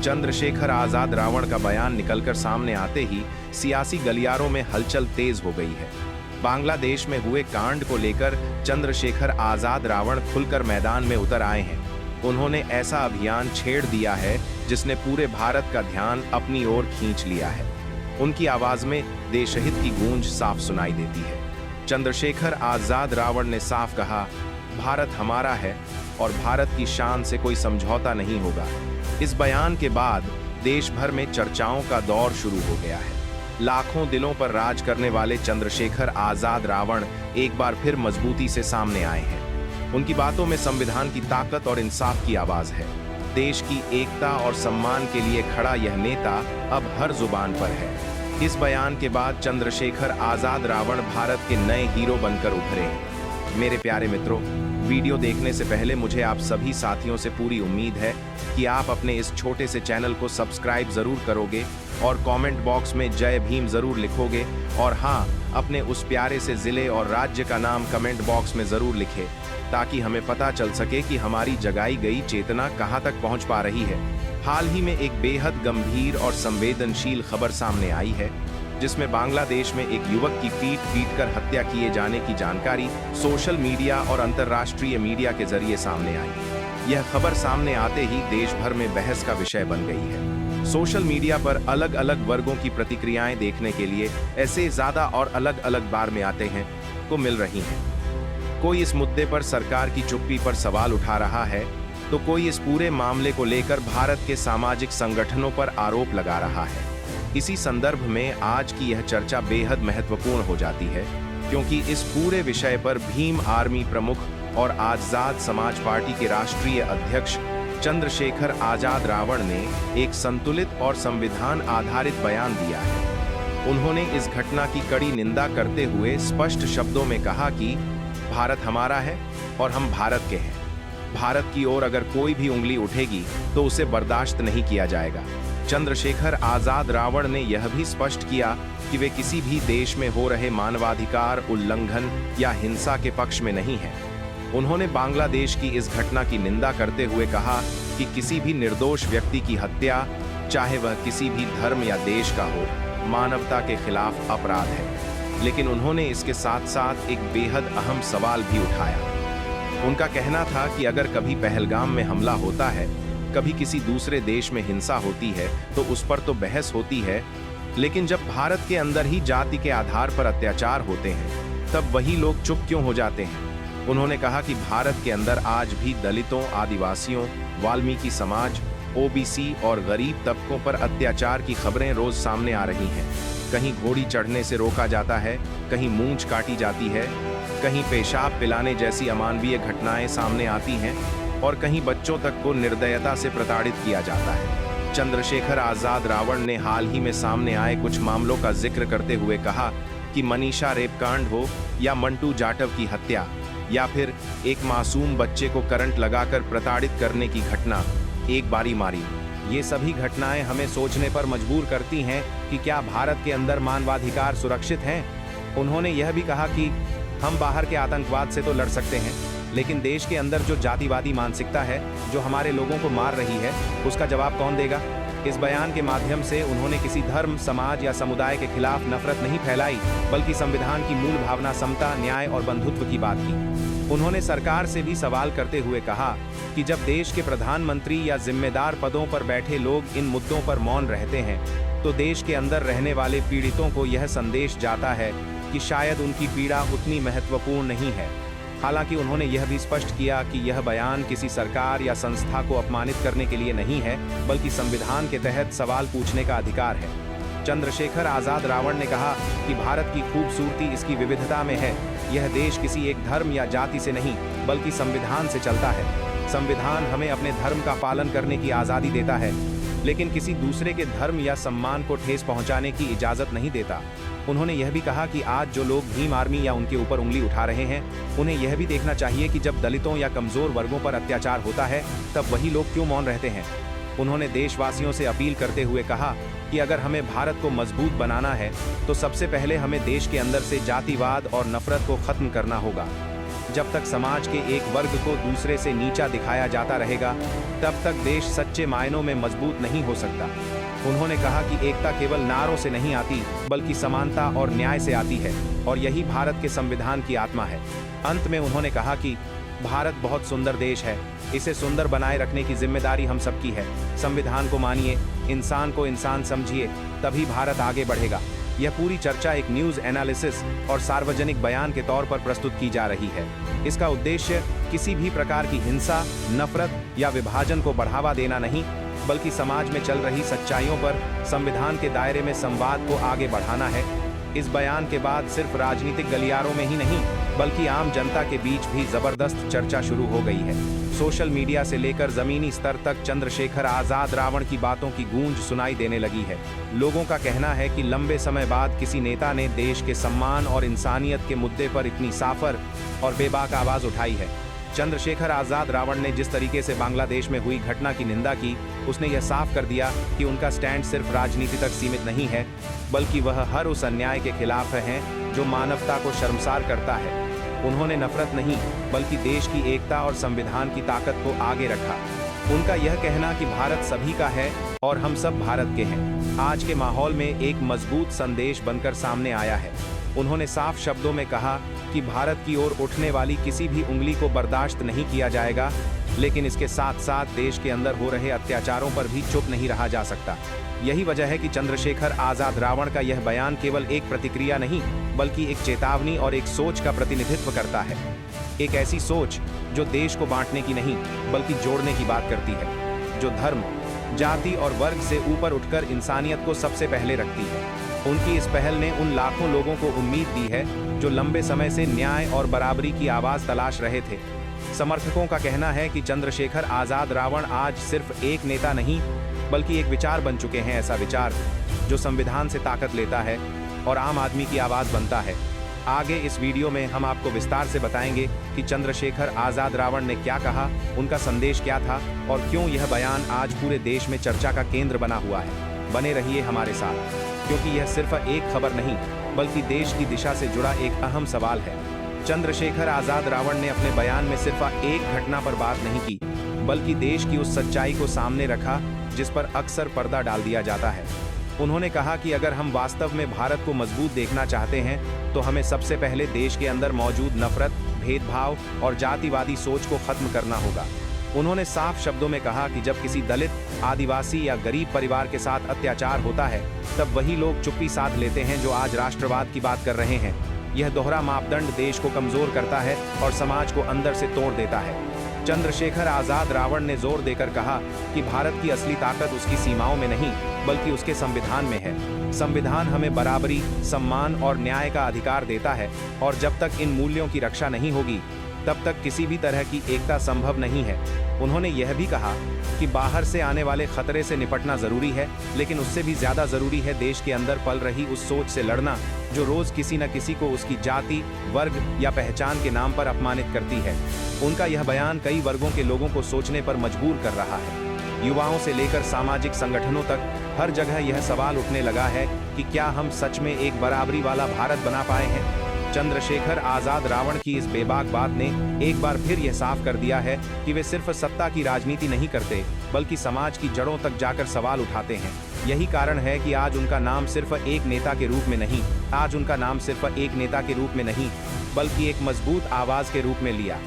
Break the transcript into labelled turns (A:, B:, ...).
A: चंद्रशेखर आजाद रावण का बयान निकलकर सामने आते ही सियासी गलियारों में हलचल तेज हो गई है। बांग्लादेश में हुए कांड को लेकर चंद्रशेखर आजाद रावण खुलकर मैदान में उतर आए हैं। उन्होंने ऐसा अभियान छेड़ दिया है जिसने पूरे भारत का ध्यान अपनी ओर खींच लिया है। उनकी आवाज में देशहित की गूंज साफ सुनाई देती है। चंद्रशेखर आजाद रावण ने साफ कहा, भारत हमारा है और भारत की शान से कोई समझौता नहीं होगा। इस बयान के बाद देश भर में चर्चाओं का दौर शुरू हो गया है। लाखों दिलों पर राज करने वाले चंद्रशेखर आजाद रावण एक बार फिर मजबूती से सामने आए हैं। उनकी बातों में संविधान की ताकत और इंसाफ की आवाज है। देश की एकता और सम्मान के लिए खड़ा यह नेता अब हर जुबान पर है। इस बयान के बाद चंद्रशेखर आजाद रावण भारत के नए हीरो बनकर उभरे हैं। मेरे प्यारे मित्रों, वीडियो देखने से पहले मुझे आप सभी साथियों से पूरी उम्मीद है कि आप अपने इस छोटे से चैनल को सब्सक्राइब जरूर करोगे और कमेंट बॉक्स में जय भीम जरूर लिखोगे। और हाँ, अपने उस प्यारे से जिले और राज्य का नाम कमेंट बॉक्स में जरूर लिखें, ताकि हमें पता चल सके कि हमारी जगाई गई चेतना कहां तक पहुंच पा रही है। हाल ही में एक बेहद गंभीर और संवेदनशील खबर सामने आई है, जिसमें बांग्लादेश में एक युवक की पीट कर हत्या किए जाने की जानकारी सोशल मीडिया और अंतर्राष्ट्रीय मीडिया के जरिए सामने आई। यह खबर सामने आते ही देश भर में बहस का विषय बन गई है। सोशल मीडिया पर अलग अलग वर्गों की प्रतिक्रियाएं देखने के लिए ऐसे ज्यादा और अलग अलग बार में आते हैं को मिल रही हैं। कोई इस मुद्दे पर सरकार की चुप्पी पर सवाल उठा रहा है, तो कोई इस पूरे मामले को लेकर भारत के सामाजिक संगठनों पर आरोप लगा रहा है। इसी संदर्भ में आज की यह चर्चा बेहद महत्वपूर्ण हो जाती है, क्योंकि इस पूरे विषय पर भीम आर्मी प्रमुख और आजाद समाज पार्टी के राष्ट्रीय अध्यक्ष चंद्रशेखर आजाद रावण ने एक संतुलित और संविधान आधारित बयान दिया है। उन्होंने इस घटना की कड़ी निंदा करते हुए स्पष्ट शब्दों में कहा कि भारत हमारा है और हम भारत के हैं। भारत की ओर अगर कोई भी उंगली उठेगी तो उसे बर्दाश्त नहीं किया जाएगा। चंद्रशेखर आजाद रावण ने यह भी स्पष्ट किया कि वे किसी भी देश में हो रहे मानवाधिकार उल्लंघन या हिंसा के पक्ष में नहीं हैं। उन्होंने बांग्लादेश की इस घटना की निंदा करते हुए कहा कि किसी भी निर्दोष व्यक्ति की हत्या, चाहे वह किसी भी धर्म या देश का हो, मानवता के खिलाफ अपराध है। लेकिन उन्होंने इसके साथ साथ एक बेहद अहम सवाल भी उठाया। उनका कहना था कि अगर कभी पहलगाम में हमला होता है, कभी किसी दूसरे देश में हिंसा होती है, तो उस पर तो बहस होती है, लेकिन जब भारत के अंदर ही जाति के आधार पर अत्याचार होते हैं, तब वही लोग चुप क्यों हो जाते हैं। उन्होंने कहा कि भारत के अंदर आज भी दलितों, आदिवासियों, वाल्मीकि समाज, ओबीसी और गरीब तबकों पर अत्याचार की खबरें रोज सामने आ रही हैं। कहीं घोड़ी चढ़ने से रोका जाता है, कहीं मूंछ काटी जाती है, कहीं पेशाब पिलाने जैसी अमानवीय घटनाएं सामने आती हैं और कहीं बच्चों तक को निर्दयता से प्रताड़ित किया जाता है। चंद्रशेखर आजाद रावण ने हाल ही में सामने आए कुछ मामलों का जिक्र करते हुए कहा कि मनीषा रेपकांड हो या मंटू जाटव की हत्या या फिर एक मासूम बच्चे को करंट लगाकर प्रताड़ित करने की घटना, एक बारी मारी, ये सभी घटनाएं हमें सोचने पर मजबूर करती हैं कि क्या भारत के अंदर मानवाधिकार सुरक्षित हैं। उन्होंने यह भी कहा कि हम बाहर के आतंकवाद से तो लड़ सकते हैं, लेकिन देश के अंदर जो जातिवादी मानसिकता है, जो हमारे लोगों को मार रही है, उसका जवाब कौन देगा। इस बयान के माध्यम से उन्होंने किसी धर्म, समाज या समुदाय के खिलाफ नफरत नहीं फैलाई, बल्कि संविधान की मूल भावना समता, न्याय और बंधुत्व की बात की। उन्होंने सरकार से भी सवाल करते हुए कहा कि जब देश के प्रधानमंत्री या जिम्मेदार पदों पर बैठे लोग इन मुद्दों पर मौन रहते हैं, तो देश के अंदर रहने वाले पीड़ितों को यह संदेश जाता है कि शायद उनकी पीड़ा उतनी महत्वपूर्ण नहीं है। हालांकि उन्होंने यह भी स्पष्ट किया कि यह बयान किसी सरकार या संस्था को अपमानित करने के लिए नहीं है, बल्कि संविधान के तहत सवाल पूछने का अधिकार है। चंद्रशेखर आजाद रावण ने कहा कि भारत की खूबसूरती इसकी विविधता में है। यह देश किसी एक धर्म या जाति से नहीं, बल्कि संविधान से चलता है। संविधान हमें अपने धर्म का पालन करने की आज़ादी देता है, लेकिन किसी दूसरे के धर्म या सम्मान को ठेस पहुंचाने की इजाज़त नहीं देता। उन्होंने यह भी कहा कि आज जो लोग भीम आर्मी या उनके ऊपर उंगली उठा रहे हैं, उन्हें यह भी देखना चाहिए कि जब दलितों या कमज़ोर वर्गों पर अत्याचार होता है, तब वही लोग क्यों मौन रहते हैं। उन्होंने देशवासियों से अपील करते हुए कहा कि अगर हमें भारत को मजबूत बनाना है, तो सबसे पहले हमें देश के अंदर से जातिवाद और नफरत को खत्म करना होगा। जब तक समाज के एक वर्ग को दूसरे से नीचा दिखाया जाता रहेगा, तब तक देश सच्चे मायनों में मजबूत नहीं हो सकता। उन्होंने कहा कि एकता केवल नारों से नहीं आती, बल्कि समानता और न्याय से आती है, और यही भारत के संविधान की आत्मा है। अंत में उन्होंने कहा कि भारत बहुत सुंदर देश है, इसे सुंदर बनाए रखने की जिम्मेदारी हम सबकी है। संविधान को मानिए, इंसान को इंसान समझिए, तभी भारत आगे बढ़ेगा। यह पूरी चर्चा एक न्यूज़ एनालिसिस और सार्वजनिक बयान के तौर पर प्रस्तुत की जा रही है। इसका उद्देश्य किसी भी प्रकार की हिंसा, नफरत या विभाजन को बढ़ावा देना नहीं, बल्कि समाज में चल रही सच्चाइयों पर संविधान के दायरे में संवाद को आगे बढ़ाना है। इस बयान के बाद सिर्फ राजनीतिक गलियारों में ही नहीं, बल्कि आम जनता के बीच भी जबरदस्त चर्चा शुरू हो गई है। सोशल मीडिया से लेकर जमीनी स्तर तक चंद्रशेखर आजाद रावण की बातों की गूंज सुनाई देने लगी है। लोगों का कहना है कि लंबे समय बाद किसी नेता ने देश के सम्मान और इंसानियत के मुद्दे पर इतनी साफर और बेबाक आवाज उठाई है। चंद्रशेखर आजाद रावण ने जिस तरीके से बांग्लादेश में हुई घटना की निंदा की, उसने यह साफ कर दिया कि उनका स्टैंड सिर्फ राजनीति तक सीमित नहीं है, बल्कि वह हर उस अन्याय के खिलाफ है जो मानवता को शर्मसार करता है। उन्होंने नफरत नहीं, बल्कि देश की एकता और संविधान की ताकत को आगे रखा। उनका यह कहना कि भारत सभी का है और हम सब भारत के हैं, आज के माहौल में एक मजबूत संदेश बनकर सामने आया है। उन्होंने साफ शब्दों में कहा कि भारत की ओर उठने वाली किसी भी उंगली को बर्दाश्त नहीं किया जाएगा, लेकिन इसके साथ साथ देश के अंदर हो रहे अत्याचारों पर भी चुप नहीं रहा जा सकता। यही वजह है कि चंद्रशेखर आजाद रावण का यह बयान केवल एक प्रतिक्रिया नहीं, बल्कि एक चेतावनी और एक सोच का प्रतिनिधित्व करता है। एक ऐसी सोच जो देश को बांटने की नहीं, बल्कि जोड़ने की बात करती है, जो धर्म, जाति और वर्ग से ऊपर उठकर इंसानियत को सबसे पहले रखती है। उनकी इस पहल ने उन लाखों लोगों को उम्मीद दी है जो लंबे समय से न्याय और बराबरी की आवाज तलाश रहे थे। समर्थकों का कहना है कि चंद्रशेखर आजाद रावण आज सिर्फ एक नेता नहीं, बल्कि एक विचार बन चुके हैं, ऐसा विचार जो संविधान से ताकत लेता है और आम आदमी की आवाज बनता है। आगे इस वीडियो में हम आपको विस्तार से बताएंगे कि चंद्रशेखर आजाद रावण ने क्या कहा, उनका संदेश क्या था और क्यों यह बयान आज पूरे देश में चर्चा का केंद्र बना हुआ है। बने रहिए हमारे साथ, क्योंकि यह सिर्फ एक खबर नहीं, बल्कि देश की दिशा से जुड़ा एक अहम सवाल है। चंद्रशेखर आजाद रावण ने अपने बयान में सिर्फ एक घटना पर बात नहीं की, बल्कि देश की उस सच्चाई को सामने रखा जिस पर अक्सर पर्दा डाल दिया जाता है। उन्होंने कहा कि अगर हम वास्तव में भारत को मजबूत देखना चाहते हैं, तो हमें सबसे पहले देश के अंदर मौजूद नफरत, भेदभाव और जातिवादी सोच को खत्म करना होगा। उन्होंने साफ शब्दों में कहा कि जब किसी दलित, आदिवासी या गरीब परिवार के साथ अत्याचार होता है, तब वही लोग चुप्पी साध लेते हैं जो आज राष्ट्रवाद की बात कर रहे हैं। यह दोहरा मापदंड देश को कमजोर करता है और समाज को अंदर से तोड़ देता है। चंद्रशेखर आजाद रावण ने जोर देकर कहा कि भारत की असली ताकत उसकी सीमाओं में नहीं, बल्कि उसके संविधान में है। संविधान हमें बराबरी, सम्मान और न्याय का अधिकार देता है, और जब तक इन मूल्यों की रक्षा नहीं होगी, तब तक किसी भी तरह की एकता संभव नहीं है। उन्होंने यह भी कहा कि बाहर से आने वाले खतरे से निपटना जरूरी है, लेकिन उससे भी ज्यादा जरूरी है देश के अंदर पल रही उस सोच से लड़ना जो रोज किसी न किसी को उसकी जाति, वर्ग या पहचान के नाम पर अपमानित करती है। उनका यह बयान कई वर्गों के लोगों को सोचने पर मजबूर कर रहा है। युवाओं से लेकर सामाजिक संगठनों तक हर जगह यह सवाल उठने लगा है कि क्या हम सच में एक बराबरी वाला भारत बना पाए हैं। चंद्रशेखर आजाद रावण की इस बेबाक बात ने एक बार फिर यह साफ कर दिया है कि वे सिर्फ सत्ता की राजनीति नहीं करते, बल्कि समाज की जड़ों तक जाकर सवाल उठाते हैं। यही कारण है कि आज उनका नाम सिर्फ एक नेता के रूप में नहीं, बल्कि एक मजबूत आवाज के रूप में लिया